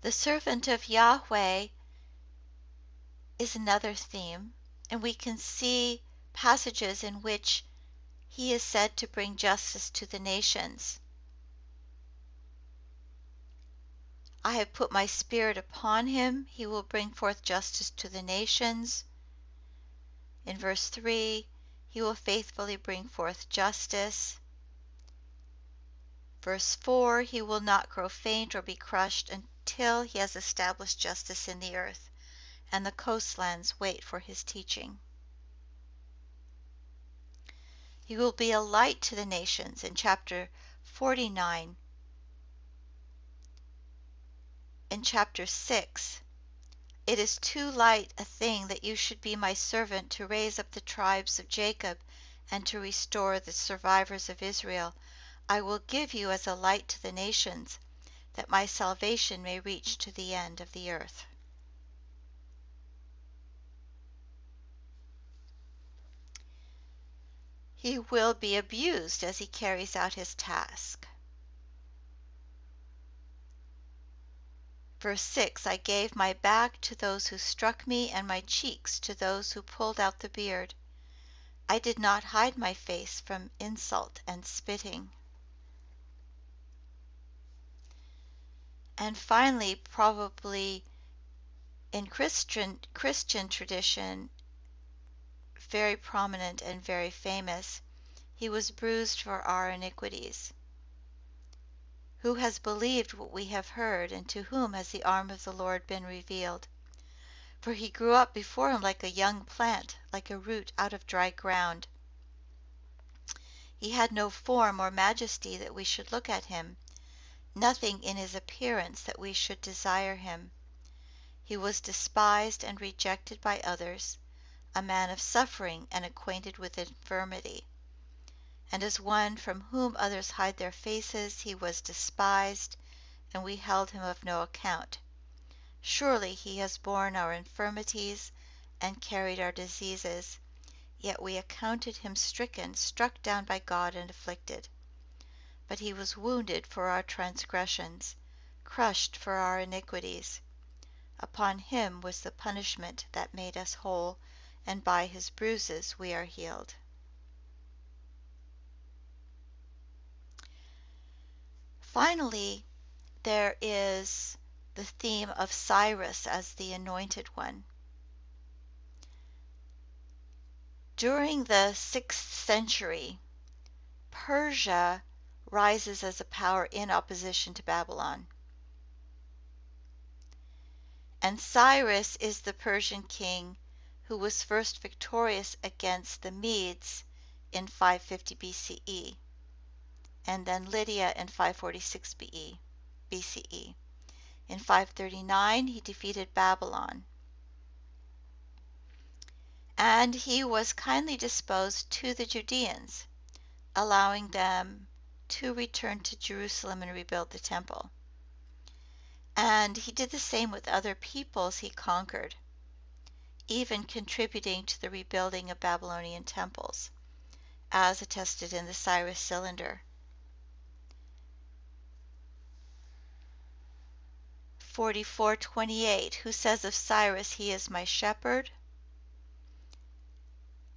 The servant of Yahweh is another theme, and we can see passages in which he is said to bring justice to the nations. I have put my spirit upon him, he will bring forth justice to the nations. In verse 3, he will faithfully bring forth justice. Verse 4, he will not grow faint or be crushed until he has established justice in the earth, and the coastlands wait for his teaching. He will be a light to the nations in chapter 49. In chapter 6, it is too light a thing that you should be my servant to raise up the tribes of Jacob and to restore the survivors of Israel. I will give you as a light to the nations, that my salvation may reach to the end of the earth. He will be abused as he carries out his task. Verse 6, I gave my back to those who struck me, and my cheeks to those who pulled out the beard. I did not hide my face from insult and spitting. And finally, probably in Christian tradition, very prominent and very famous, he was bruised for our iniquities. Who has believed what we have heard, and to whom has the arm of the Lord been revealed? For he grew up before him like a young plant, like a root out of dry ground. He had no form or majesty that we should look at him, nothing in his appearance that we should desire him. He was despised and rejected by others, a man of suffering and acquainted with infirmity. And as one from whom others hide their faces, he was despised, and we held him of no account. Surely he has borne our infirmities and carried our diseases, yet we accounted him stricken, struck down by God, and afflicted. But he was wounded for our transgressions, crushed for our iniquities. Upon him was the punishment that made us whole, and by his bruises we are healed. Finally, there is the theme of Cyrus as the anointed one. During the 6th century, Persia rises as a power in opposition to Babylon. And Cyrus is the Persian king who was first victorious against the Medes in 550 BCE, and then Lydia in 546 BCE. In 539, he defeated Babylon. And he was kindly disposed to the Judeans, allowing them to return to Jerusalem and rebuild the temple. And he did the same with other peoples he conquered, even contributing to the rebuilding of Babylonian temples, as attested in the Cyrus Cylinder. 44:28, who says of Cyrus, he is my shepherd.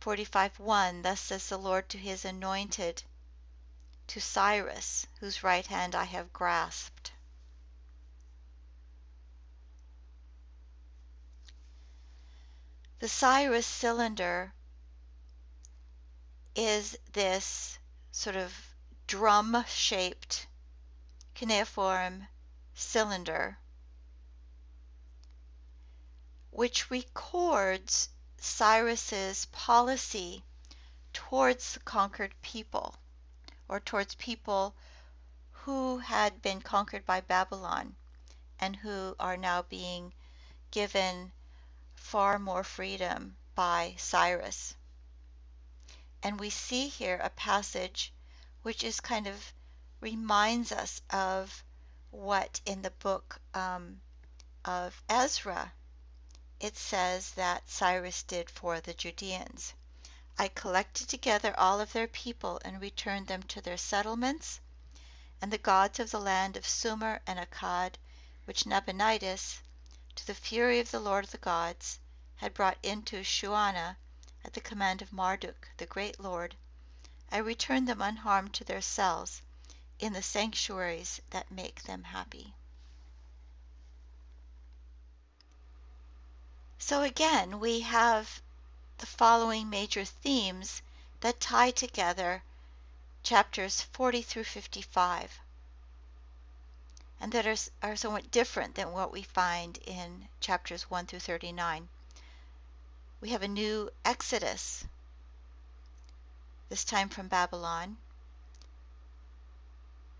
45:1, thus says the Lord to his anointed, to Cyrus, whose right hand I have grasped. The Cyrus Cylinder is this sort of drum-shaped cuneiform cylinder which records Cyrus's policy towards the conquered people, or towards people who had been conquered by Babylon and who are now being given far more freedom by Cyrus. And we see here a passage which is kind of reminds us of what in the book of Ezra it says that Cyrus did for the Judeans. I collected together all of their people and returned them to their settlements, and the gods of the land of Sumer and Akkad which Nabonidus, to the fury of the Lord of the gods, had brought into Shuanna at the command of Marduk, the great lord, I return them unharmed to their cells in the sanctuaries that make them happy. So again, we have the following major themes that tie together chapters 40 through 55, and that are somewhat different than what we find in chapters 1 through 39. We have a new exodus, this time from Babylon,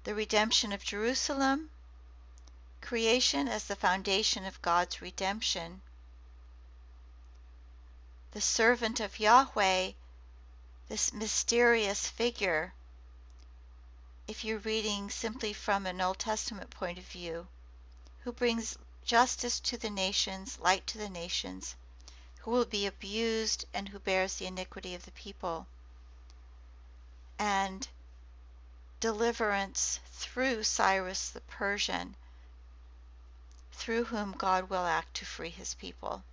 the redemption of Jerusalem, creation as the foundation of God's redemption, the servant of Yahweh, this mysterious figure, if you're reading simply from an Old Testament point of view, who brings justice to the nations, light to the nations, who will be abused and who bears the iniquity of the people, and deliverance through Cyrus the Persian, through whom God will act to free his people.